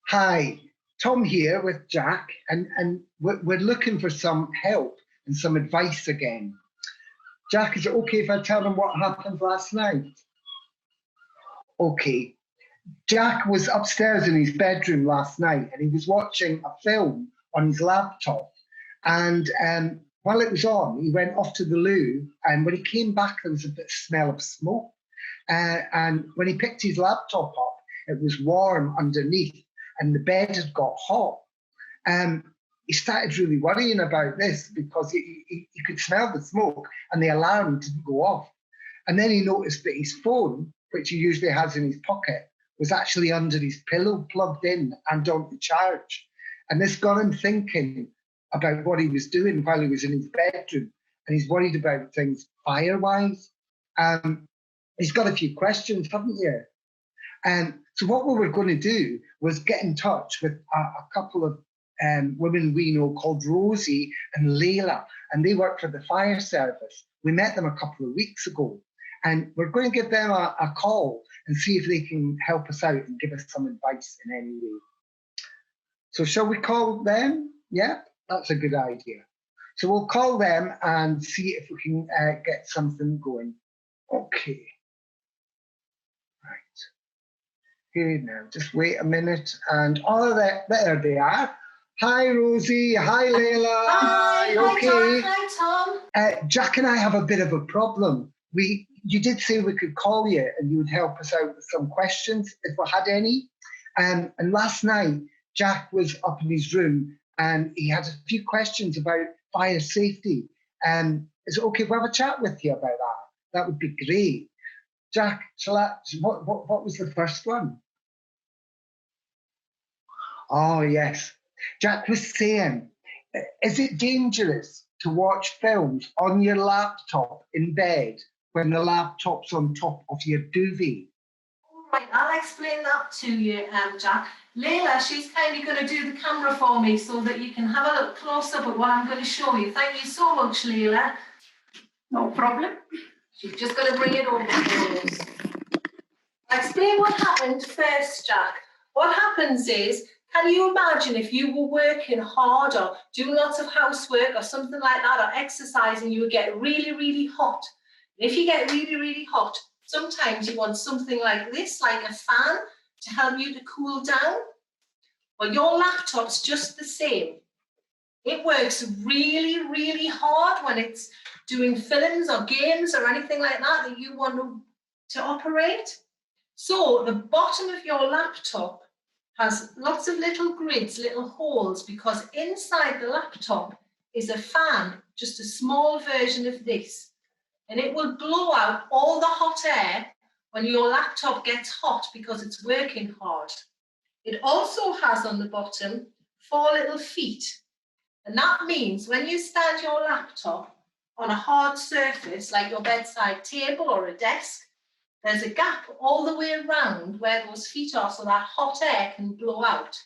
Hi, Tom here with Jack, and we're looking for some help and some advice again. Jack, is it okay if I tell them what happened last night? Okay. Jack was upstairs in his bedroom last night and he was watching a film on his laptop. And while it was on, he went off to the loo. And when he came back, there was a bit of smell of smoke. And when he picked his laptop up, it was warm underneath and the bed had got hot. He started really worrying about this because he could smell the smoke and the alarm didn't go off. And then he noticed that his phone, which he usually has in his pocket, was actually under his pillow, plugged in and on the charge. And this got him thinking about what he was doing while he was in his bedroom. And he's worried about things fire-wise. He's got a few questions, haven't you? And so what we were going to do was get in touch with a couple of women we know called Rosey and Laila, and they work for the fire service. We met them a couple of weeks ago, and we're going to give them a call and see if they can help us out and give us some advice in any way. So shall we call them? Yeah, that's a good idea. So we'll call them and see if we can get something going. Okay. Here now, just wait a minute, and there they are. Hi, Rosie. Hi, Laila. Hi, okay. Hi, Tom. Jack and I have a bit of a problem. You did say we could call you and you would help us out with some questions if we had any. And last night, Jack was up in his room and he had a few questions about fire safety. Is it okay if we have a chat with you about that? That would be great. Jack, what was the first one? Oh, yes. Jack was saying, is it dangerous to watch films on your laptop in bed when the laptop's on top of your duvet? All right, I'll explain that to you, Jack. Laila, she's kindly going to do the camera for me so that you can have a look close up at what I'm going to show you. Thank you so much, Laila. No problem. She's just going to bring it over for us. I'll explain what happened first, Jack. What happens is, can you imagine if you were working hard or doing lots of housework or something like that, or exercising, you would get really, really hot. And if you get really, really hot, sometimes you want something like this, like a fan, to help you to cool down. Well, your laptop's just the same. It works really, really hard when it's doing films or games or anything like that you want to operate. So the bottom of your laptop has lots of little grids, little holes, because inside the laptop is a fan, just a small version of this. And it will blow out all the hot air when your laptop gets hot because it's working hard. It also has on the bottom 4 little feet. And that means when you stand your laptop on a hard surface, like your bedside table or a desk, there's a gap all the way around where those feet are so that hot air can blow out.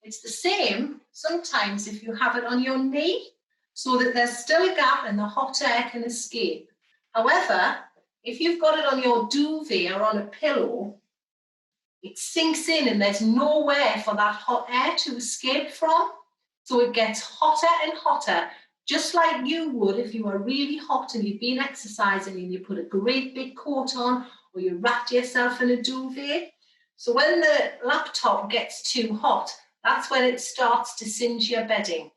It's the same sometimes if you have it on your knee, so that there's still a gap and the hot air can escape. However, if you've got it on your duvet or on a pillow, it sinks in and there's nowhere for that hot air to escape from. So it gets hotter and hotter, just like you would if you were really hot and you've been exercising and you put a great big coat on, or you wrapped yourself in a duvet. So when the laptop gets too hot, that's when it starts to singe your bedding.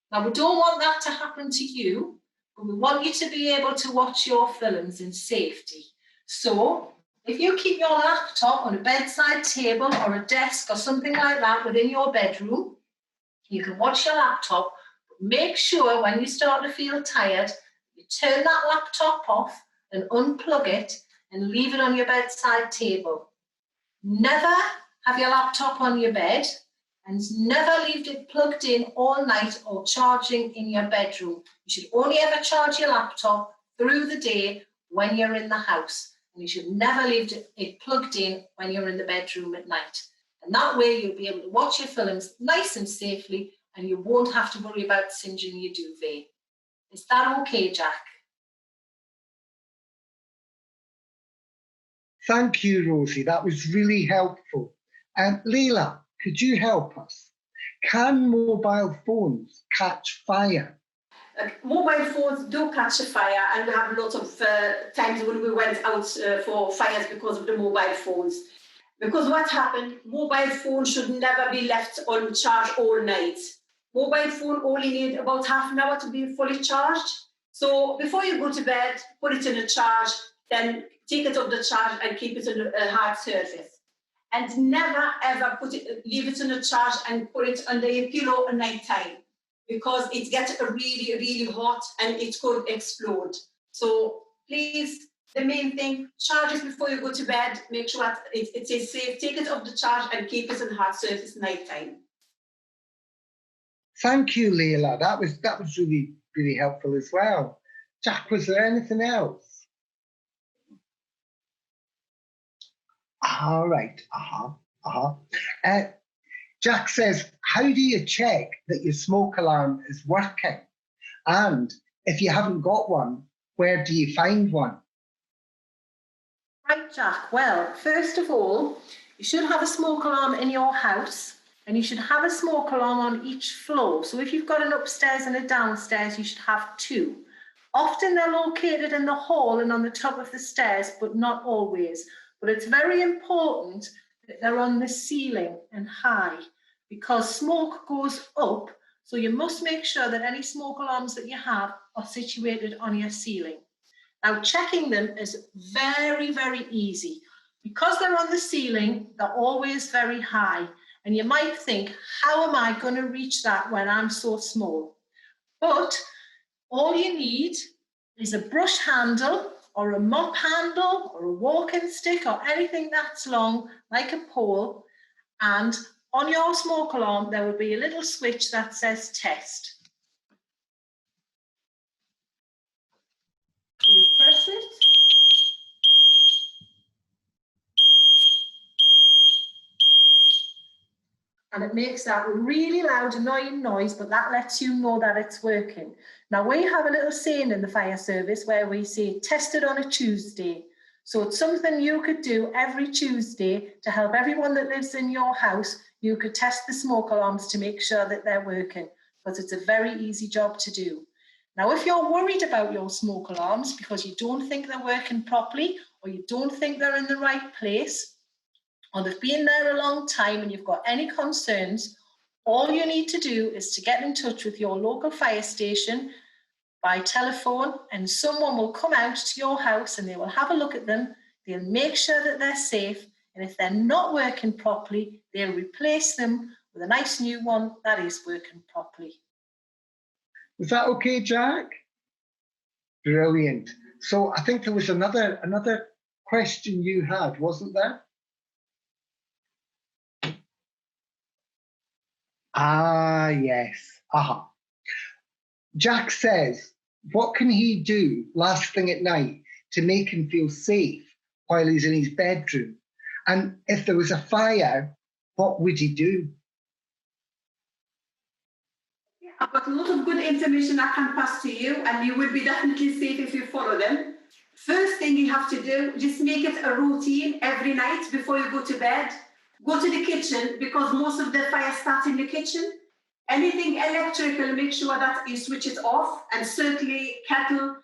Now, we don't want that to happen to you, but we want you to be able to watch your films in safety. So if you keep your laptop on a bedside table or a desk or something like that within your bedroom, you can watch your laptop, but make sure when you start to feel tired, you turn that laptop off and unplug it and leave it on your bedside table. Never have your laptop on your bed and never leave it plugged in all night or charging in your bedroom. You should only ever charge your laptop through the day when you're in the house. And you should never leave it plugged in when you're in the bedroom at night. And that way you'll be able to watch your films nice and safely and you won't have to worry about singeing your duvet. Is that okay, Jack? Thank you, Rosie. That was really helpful. Laila, could you help us? Can mobile phones catch fire? Mobile phones do catch a fire, and we have lots of times when we went out for fires because of the mobile phones. Because what happened, mobile phone should never be left on charge all night. Mobile phone only need about half an hour to be fully charged. So before you go to bed, put it in a charge, then take it off the charge and keep it on a hard surface. And never ever leave it in a charge and put it under your pillow at night time, because it gets really, really hot and it could explode. So please, the main thing, charge it before you go to bed. Make sure that it is safe. Take it off the charge and keep it on hard surface night time. Thank you, Laila. That was really, really helpful as well. Jack, was there anything else? All right. Jack says, how do you check that your smoke alarm is working? And if you haven't got one, where do you find one? Right, Jack. Well, first of all, you should have a smoke alarm in your house, and you should have a smoke alarm on each floor. So if you've got an upstairs and a downstairs, you should have two. Often they're located in the hall and on the top of the stairs, but not always. But it's very important that they're on the ceiling and high, because smoke goes up. So you must make sure that any smoke alarms that you have are situated on your ceiling. Now, checking them is very, very easy. Because they're on the ceiling, they're always very high. And you might think, how am I going to reach that when I'm so small? But all you need is a brush handle or a mop handle or a walking stick or anything that's long, like a pole. And on your smoke alarm, there will be a little switch that says test. You press it. And it makes that really loud, annoying noise, but that lets you know that it's working. Now, we have a little saying in the fire service where we say, test it on a Tuesday. So it's something you could do every Tuesday to help everyone that lives in your house. You could test the smoke alarms to make sure that they're working, because it's a very easy job to do. Now, if you're worried about your smoke alarms because you don't think they're working properly, or you don't think they're in the right place, or they've been there a long time and you've got any concerns, all you need to do is to get in touch with your local fire station by telephone, and someone will come out to your house and they will have a look at them. They'll make sure that they're safe. And if they're not working properly, they'll replace them with a nice new one that is working properly. Was that okay, Jack? Brilliant. So I think there was another question you had, wasn't there? Ah, yes. Jack says, what can he do last thing at night to make him feel safe while he's in his bedroom? And if there was a fire, what would he do? Yeah, I've got a lot of good information I can pass to you, and you will be definitely safe if you follow them. First thing you have to do, just make it a routine every night before you go to bed. Go to the kitchen, because most of the fire starts in the kitchen. Anything electrical, make sure that you switch it off, and certainly kettle,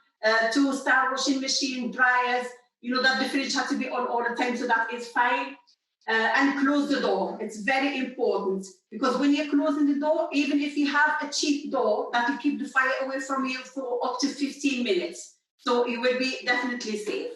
toaster, washing machine, dryers, that the fridge has to be on all the time, so that is fine. And close the door. It's very important, because when you're closing the door, even if you have a cheap door, that will keep the fire away from you for up to 15 minutes. So you will be definitely safe.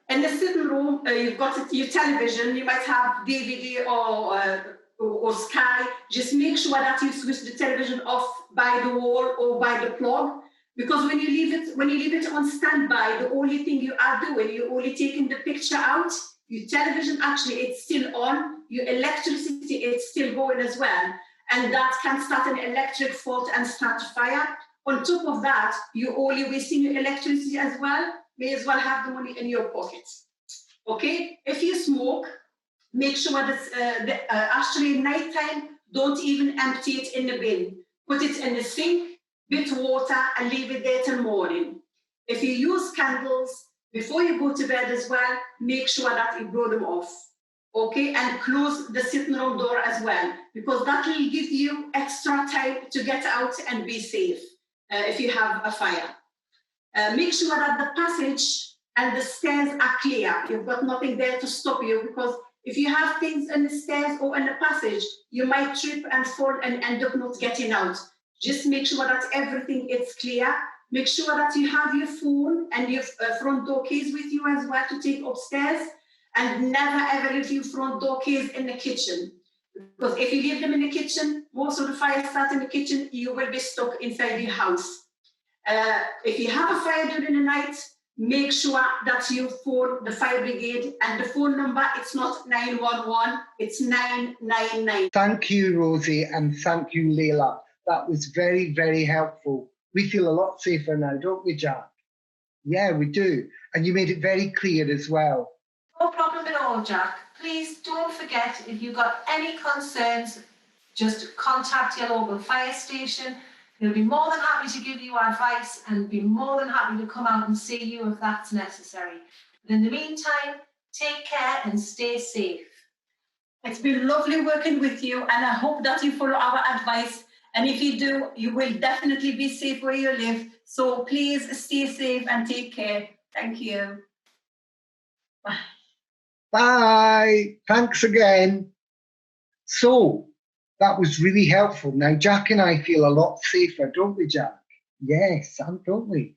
In the sitting room, you've got your television. You might have DVD or Sky. Just make sure that you switch the television off by the wall or by the plug, because when you leave it on standby, the only thing you are doing, you're only taking the picture out. Your television, actually, it's still on. Your electricity, it's still going as well, and that can start an electric fault and start a fire. On top of that, you're only wasting your electricity as well. May as well have the money in your pocket. Okay? If you smoke, make sure that actually nighttime, don't even empty it in the bin. Put it in the sink, bit water, and leave it there till morning. If you use candles, before you go to bed as well, make sure that you blow them off. okay, and close the sitting room door as well, because that will give you extra time to get out and be safe if you have a fire. Make sure that the passage and the stairs are clear. You've got nothing there to stop you, because if you have things in the stairs or in the passage, you might trip and fall and end up not getting out. Just make sure that everything is clear. Make sure that you have your phone and your front door keys with you as well to take upstairs. And never ever leave your front door keys in the kitchen. Because if you leave them in the kitchen, most of the fires start in the kitchen, you will be stuck inside your house. If you have a fire during the night, make sure that you phone the fire brigade, and the phone number, it's not 911, it's 999. Thank you, Rosie, and thank you, Laila. That was very, very helpful. We feel a lot safer now, don't we, Jack? Yeah, we do. And you made it very clear as well. No problem at all, Jack. Please don't forget, if you've got any concerns, just contact your local fire station. They'll be more than happy to give you advice and be more than happy to come out and see you if that's necessary. But in the meantime, take care and stay safe. It's been lovely working with you, and I hope that you follow our advice. And if you do, you will definitely be safe where you live. So please stay safe and take care. Thank you. Bye. Bye. Thanks again. So, that was really helpful. Now, Jack and I feel a lot safer, don't we, Jack? Yes, don't we?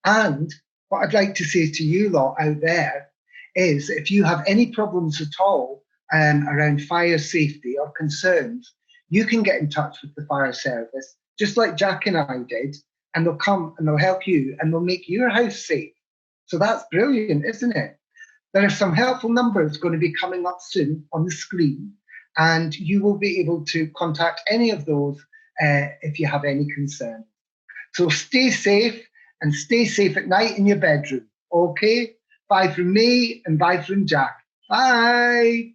And what I'd like to say to you lot out there is, if you have any problems at all around fire safety or concerns, you can get in touch with the fire service, just like Jack and I did, and they'll come and they'll help you and they'll make your house safe. So that's brilliant, isn't it? There are some helpful numbers going to be coming up soon on the screen, and you will be able to contact any of those if you have any concern. So stay safe, and stay safe at night in your bedroom, okay? Bye from me and bye from Jack. Bye.